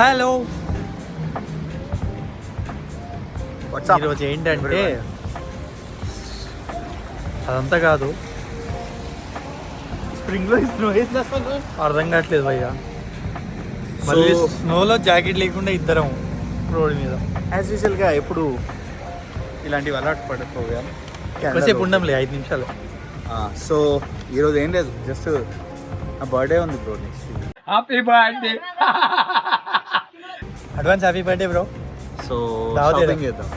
Hello, ఈరోజు ఏంటంటే అదంతా కాదు, స్ప్రింగ్లో స్నో వేసిన అసలు అర్థం కావట్లేదు భయ్య. మళ్ళీ స్నోలో జాకెట్ లేకుండా ఇద్దరం రోడ్డు మీద. యాజ్ యూజువల్గా ఎప్పుడు ఇలాంటివి అలవాటు పడుకోగా కాసేపు ఉండంలే, 5 నిమిషాలు. సో ఈరోజు ఏం లేదు, జస్ట్ నా బర్త్డే ఉంది bro. Next happy birthday, advance happy birthday bro. So దావత్ షాపింగ్ చేద్దాం.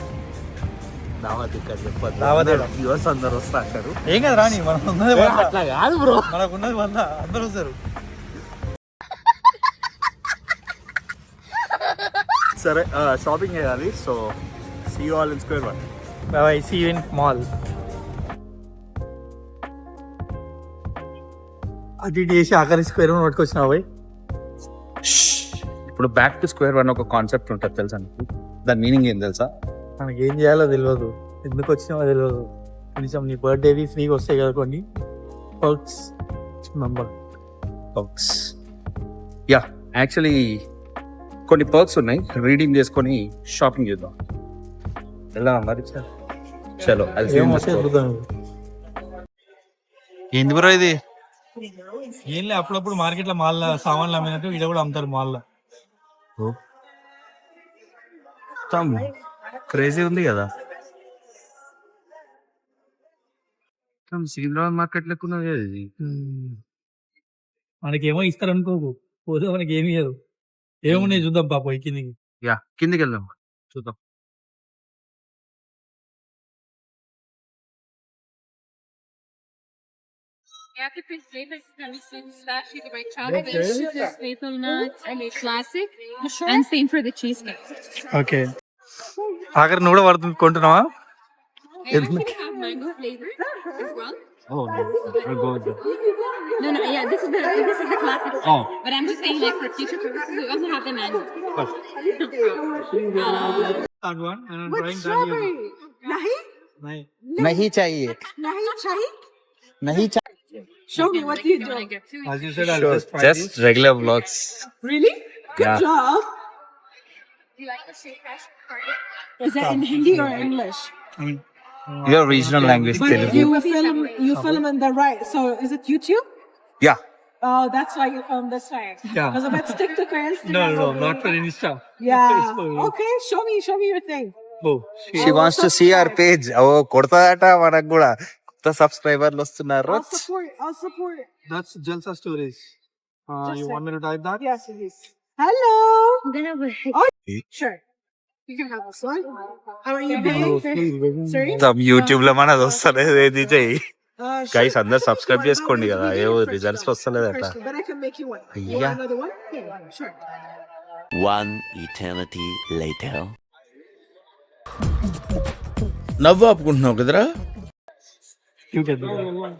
దావత్ ఇక్కడ చెప్పదు, దావత్ వ్యూవర్స్ అందరు వస్తా అంటారు. ఏం కదా రాని, మనం ఉన్నది 100. అట్లా కాదు బ్రో, మనకు ఉన్నది 100, అందరూ వస్తారు. సరే షాపింగ్ చేయాలి. So see you all in square one. Bye, see you in mall. అది చేసి ఆఖరి స్క్వేర్ వన్ పట్టుకొచ్చినావు భయ్. ఇప్పుడు బ్యాక్ టు స్క్వేర్ వన్ ఒక కాన్సెప్ట్ ఉంటుంది తెలుసా నీకు? దాని మీనింగ్ ఏం తెలుసా? మనకి ఏం చేయాలో తెలియదు, ఎందుకు వచ్చినావో తెలియదు. కనీసం నీ బర్త్డేవి ఫ్రీగా వస్తాయి కదా కొన్ని perks. Number perks, yeah actually కొన్ని పర్క్స్ ఉన్నాయి, రీడింగ్ చేసుకొని షాపింగ్ చేద్దాం. ఎలా మరి? చలో ఏంది బ్రో ఇది? ఏం లే, అప్పుడప్పుడు మార్కెట్ లో మాల్ సామాన్లు అమ్మినట్టు ఇక్కడ కూడా అమ్ముతారు మాల్. క్రేజీ ఉంది కదా. సికింద్రాబాద్ మార్కెట్ లెక్కున్నది ఇది. మనకేమో ఇస్తారు అనుకోకు, పోతే మనకి ఏమి ఇయ్యదు. ఏమున్నాయి చూద్దాం పాప, కిందికి. యా కిందికి వెళ్దాం చూద్దాం. Different flavors coming soon. Especially the white chocolate, the hazelnut, and the classic, and same for the cheesecake. Okay, ఆఖరి నువ్వు కూడా పడుతుంది కొంటున్నావా? I actually have mango flavor as well. Oh no, we'll go with that. No, yeah, this is the classic. Oh. But I'm just saying, like for future purposes, we also have the mango. That one, and I'm With trying strawberry. Nahi? that. Nahi చాహియే, Nahi chai? Nahi చాహియే. Show me what you do. Get to As you said, I'll just try Just this. regular vlogs. Really? Good Yeah. job. Do you like the shake part? Is that in Hindi or English? I mean, Your regional language But Telugu. you film in the right. So is it YouTube? Yeah. Oh, that's why you film this time. Yeah. Because if it's TikTok or Instagram. no, it'll not be- for Insta. Yeah. Okay, show me your thing. Oh, She wants to see our page. ఓ కొడతాదట మనకు కూడా. కొత్త సబ్స్క్రైబర్లు వస్తున్నారు. I'll support. that's Jalsa Stories. You want me to type that? Yes, please. Hello. I'm gonna wait. Oh, sure. You can have this one. How are you doing? Sorry? YouTube లో మనది వస్తలేదు, ఏది చెయ్యి. Sure. గైస్ అందరు subscribe I'll చేసుకోండి make కదా, you ఏవో first. Results వస్తలేదట. First, but I can make you one. You Yeah. want another one? Yeah, sure. One eternity later. నవ్వు ఆపుకుంటున్నావు కదరా? You can do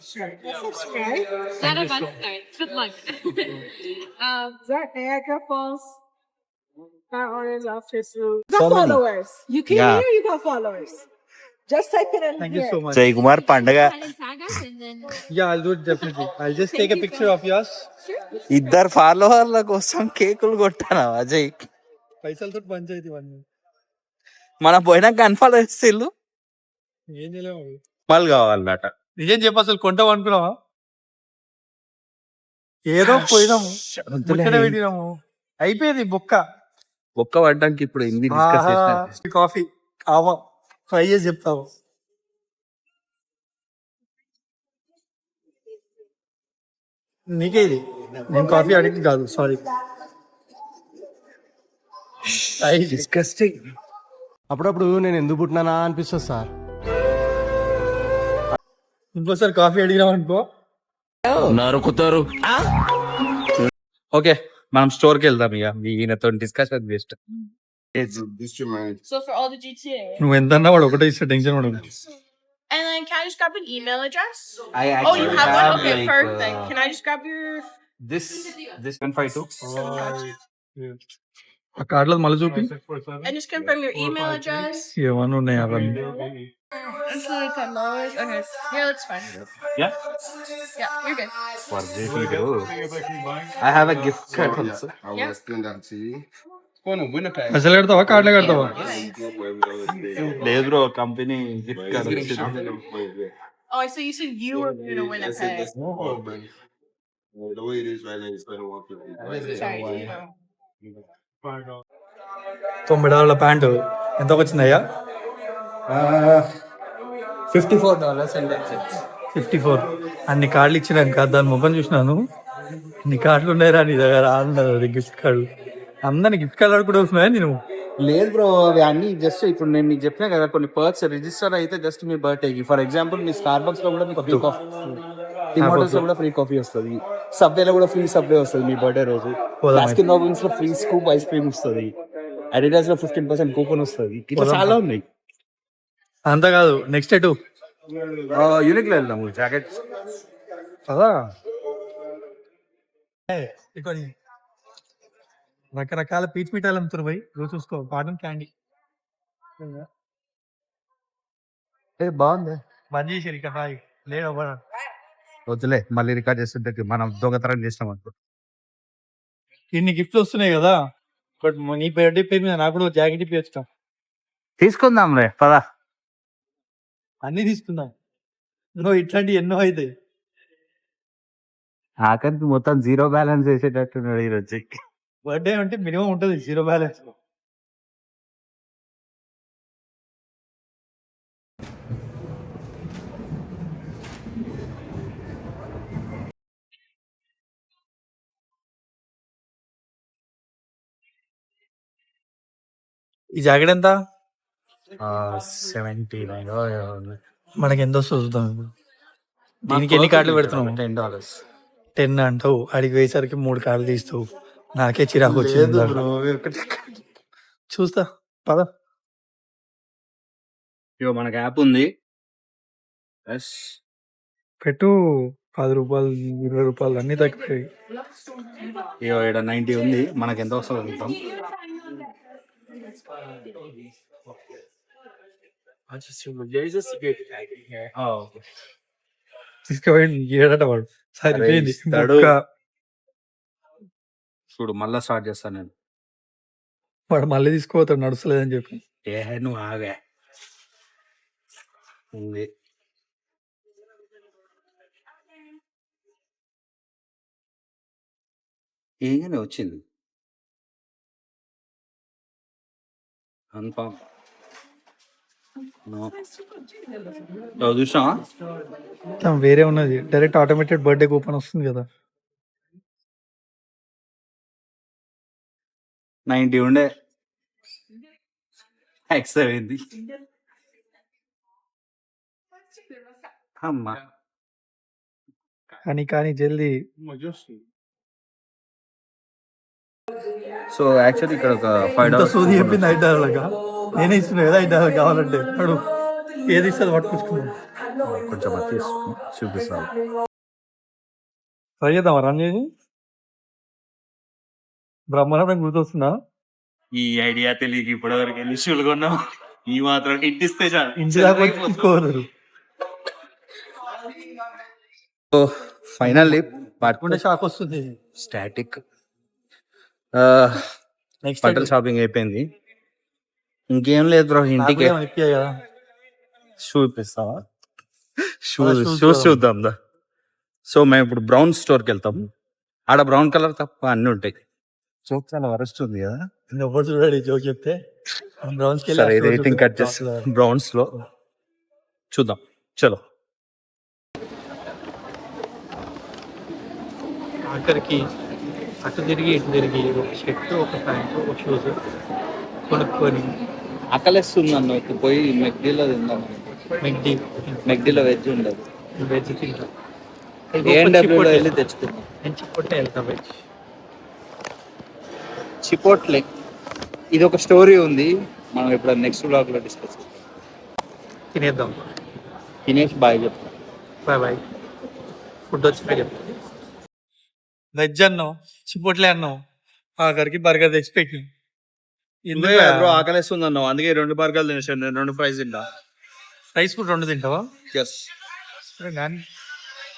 Sure. Let's subscribe. Not a bad start. Good luck. That Niagara Falls. That orange after soup. You got So many. followers. You came Yeah. here, you got followers. Just type it in Thank here. you so much. జై కుమార్ పండగ. And tag us and then Yeah, I'll do it definitely. I'll just take a picture of yours. ఇద్దరు ఫాలోవర్ల కోసం కేకులు కొట్టాను అజయ్. పైసలతో పంచాయతీ ఇవన్నీ మనం పోయినాక అన్ఫాలో చేస్తూ ఏం చేయలేము. వాళ్ళు కావాలన్నట. నిజం చెప్పు, అసలు కొంటాం అనుకున్నావా? ఏదో పోయినాము, ముచ్చట పెట్టినాము, అయిపోయింది బొక్క. ఒక్క పడ్డానికి ఇప్పుడు ఎన్ని డిస్కస్ చేసినా. కాఫీ కావా ట్రై చేసి చెప్తావు. నీకే ఇది, నేను కాఫీ అడిగి కాదు, సారీ. డిస్కస్టింగ్. అప్పుడప్పుడు నేను ఎందుకు పుట్టినానా అనిపిస్తుంది సార్. ఇంకోసారి కాఫీ అడిగినాం అనుకో నరుకుతారు. ఓకే, మనం స్టోర్ కి వెళ్దాం. ఇక ఈయనతో discussion waste. So for all the GTA. నువ్వు ఎంత అన్నా వాడు ఒకటే ఇస్తే టెన్షన్ పడదు. And then can I just grab an email address? I Oh, you have one? Okay, like, perfect. Can I just grab your... this 152. ఆ కార్డులో మళ్ళీ చూపి, And just confirm your email address. ఏమన్నా ఉన్నాయి అవన్నీ. It's like $10. Okay. Yeah, that's fine. Yeah. Yeah, you're good. I have a gift card also. Yeah. అసలు కడతావా కార్డులే కడతావా? లేదు బ్రో, కంపెనీ గిఫ్ట్ కార్డ్ వచ్చింది. Oh, so you said you were gonna win a pet. Sorry, you know. $90 pant ఎంతకు వచ్చిందయ్యా? $54 54. అన్ని కార్డులు ఇచ్చినాక దాని ముఖం చూసినాను. ఇన్ని కార్డులు ఉన్నాయరా నీ దగ్గర అన్నది గిఫ్ట్ కార్డు. అందరిని గిఫ్ట్ కార్డు కూడా వస్తున్నాయా నేను? లేదు బ్రో, అవి అన్ని జస్ట్ ఇప్పుడు నేను మీకు చెప్పినా కదా, కొన్ని పర్క్స్ రిజిస్టర్ అయితే జస్ట్ మీ బర్త్డేకి. ఫర్ ఎగ్జాంపుల్ మీ స్టార్ బక్స్ లో కూడా మీకు ఫ్రీ కాఫీ, టిమోటోస్ లో కూడా ఫ్రీ కాఫీ వస్తుంది, సబ్వేలో కూడా ఫ్రీ సబ్వే వస్తుంది మీ బర్త్డే రోజు, బాస్కిన్ రాబిన్స్ లో ఫ్రీ స్కూప్ ఐస్ క్రీమ్ వస్తుంది, అడిడాస్ లో 15% కూపన్ వస్తుంది. ఇట్లా చాలా ఉన్నాయి. అంతా కాదు, నెక్స్ట్ ఎటు యూనిక్ లో వెళ్దాము. జాకెట్ కదా రకరకాల పీచ్ మిఠాయిలు అమ్ముతారు పోయి రోజు చూసుకో. కాటన్ క్యాండీ బాగుంది. బంద్ చేసారు ఇక హాయ్ లేదు వద్దులే, మళ్ళీ రికార్డ్ చేస్తుంటే మనం దొంగతనం చేసినాం అనుకో. ఇన్ని గిఫ్ట్స్ వస్తున్నాయి కదా, బట్ నీ బర్త్డే పేరు మీద నాకు కూడా జాకెట్ ఇప్పించు. తీసుకుందాం రే పదా. అన్ని తీసుకుందాం. నువ్వు ఇట్లాంటివి ఎన్నో అవుతాయి. ఆఖరికి మొత్తం 0 బ్యాలెన్స్ వేసేటట్టున్నాడు ఈ రోజు. బర్త్డే అంటే మినిమం ఉంటుంది 0 బ్యాలెన్స్. ఈ జాకెట్ ఎంత? 79. మనకి ఎంత వస్తుంది చూద్దాం. ఇప్పుడు దీనికి ఎన్ని కార్డులు పెడుతున్నావు? $10. 10 అంటావు, అడిగి పోయేసరికి 3 కార్డులు తీస్తావు. నాకే చిరాకు వచ్చింది. చూస్తా పద. ఇగో మనకి యాప్ ఉంది. పెట్టు. ₹10 ₹20 అన్ని తగ్గిపోయాయి. ఇగో ఇక్కడ 90 ఉంది. మనకి ఎంత వస్తుందో చూద్దాం. తీసుకుపోయింది ఏడట వాడు. సరిపోయింది. ఇస్తాడు. ఒక్క చూడు మళ్ళా స్టార్ట్ చేస్తాను నేను. వాడు మళ్ళీ తీసుకోపోతాడు నడుస్తలేదని చెప్పి. నువ్వు ఆగా ఉంది. ఏంగానే వచ్చింది కన్ఫామ్. చూసావా? వేరే ఉన్నది డైరెక్ట్ ఆటోమేటెడ్ బర్త్డే కూపన్ వస్తుంది కదా. 90 ఉండే ఎక్స్ట్రా అయింది. అమ్మా కానీ జల్దీ. సో యాక్చువల్లీ ఇక్కడ ఒక సోది చెప్పింది $5 నేనే ఇస్తున్నా కదా $5 కావాలంటే అడు ఏది ఇస్తుంది పట్టుకొచ్చుకున్నాను. కొంచెం చూపిస్తాను. ట్రై చేద్దామా రన్ చేసి? బ్రహ్మాండం గుర్తొస్తుందా? ఈ ఐడియా తెలియక ఇప్పటివరకు ఎన్ని షూలు కొన్నాం. ఈ మాత్రం ఇంటిస్తే చాలు. ఇంటి దాకా తీసుకోరు. సో ఫైనల్లీ పట్టుకుంటే షాక్ వస్తుంది. స్టాటిక్ నెక్స్ట్ బట్టల షాపింగ్ అయిపోయింది. ఇంకేం లేదు బ్రో, ఇంటికి కదా. షూ ఇప్పిస్తావా? షూస్ చూద్దాం దా. సో మేము ఇప్పుడు బ్రౌన్ స్టోర్కి వెళ్తాం. ఆడ బ్రౌన్ కలర్ తప్ప అన్ని ఉంటాయి. జోక్ చాలా వరస్ట్ ఉంది కదా. ఎవరు చూడాలి జోక్ చెప్తే. సరే రేటింగ్ కట్ చేసి బ్రౌన్స్ లో చూద్దాం. చలో ఆఖరికి అటు తిరిగి ఇటు తిరిగి ఒక షర్ట్, ఒక ప్యాంటు, ఒక షూస్ కొనుక్కొని ఆకలిస్తుంది అన్న. పోయి మెక్డీలో తిందాం. మెక్డీలో వెజ్ ఉండదు. వెజ్ తింటా. ఏఎన్డబ్ల్యూలో వెళ్ళి తెచ్చుకుందాం. నేను చిప్పొట్టే వెళ్తా. వెజ్ చిపోట్లే ఇది ఒక స్టోరీ ఉంది. మనం ఇప్పుడు నెక్స్ట్ బ్లాగ్ లో డిస్కస్ తినేద్దాం. తినేసి బాయ్ చెప్తాం. బాయ్. ఫుడ్ వచ్చి చెప్తాం. వెజ్ అన్నావు, చిపోట్లే అన్నావు, ఆఖరికి బర్గర్ తెచ్చి పెట్టి. బ్రో ఆకలిస్తుంది అన్నావు, అందుకే 2 బర్గర్లు తినేసాను. నేను 2 ఫ్రైస్ తింటా. ఫ్రైస్ కూడా 2 తింటావా? ఎస్.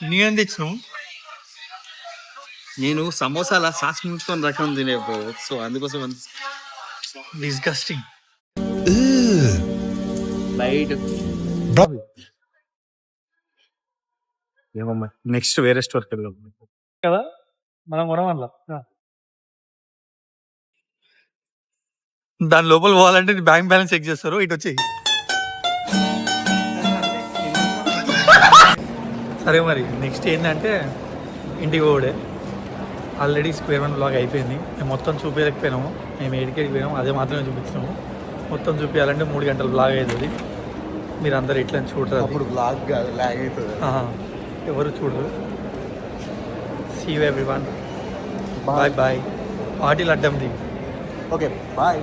నీకేం తెచ్చినావు? నేను సమోసాల సాస్ ముంచుకొని రకం తినే బ్రో. సో అందుకోసం డిస్గస్టింగ్. లైట్ ఏమమ్మా నెక్స్ట్ వేరే స్టోర్కి వెళ్దాం కదా మనం కొనం వల్ల దాని లోపల పోవాలంటే బ్యాంక్ బ్యాలెన్స్ చెక్ చేస్తారు. ఇటు వచ్చి సరే మరి నెక్స్ట్ ఏంటంటే ఇంటికి పోడే. ఆల్రెడీ స్క్వేర్ 1 బ్లాగ్ అయిపోయింది. మేము మొత్తం చూపించలేకపోయినాము. మేము ఏడికేడికి పోయినాము అదే మాత్రమే చూపించినాము. మొత్తం చూపించాలంటే 3 గంటల బ్లాగ్ అవుతుంది. మీరు అందరు ఇట్లా చూడరు. అప్పుడు బ్లాగ్ కాదు లాగ్ అవుతుంది. ఎవరు చూడరు. See you everyone. Bye bye. పార్టీలు అడ్డం ది. Okay bye.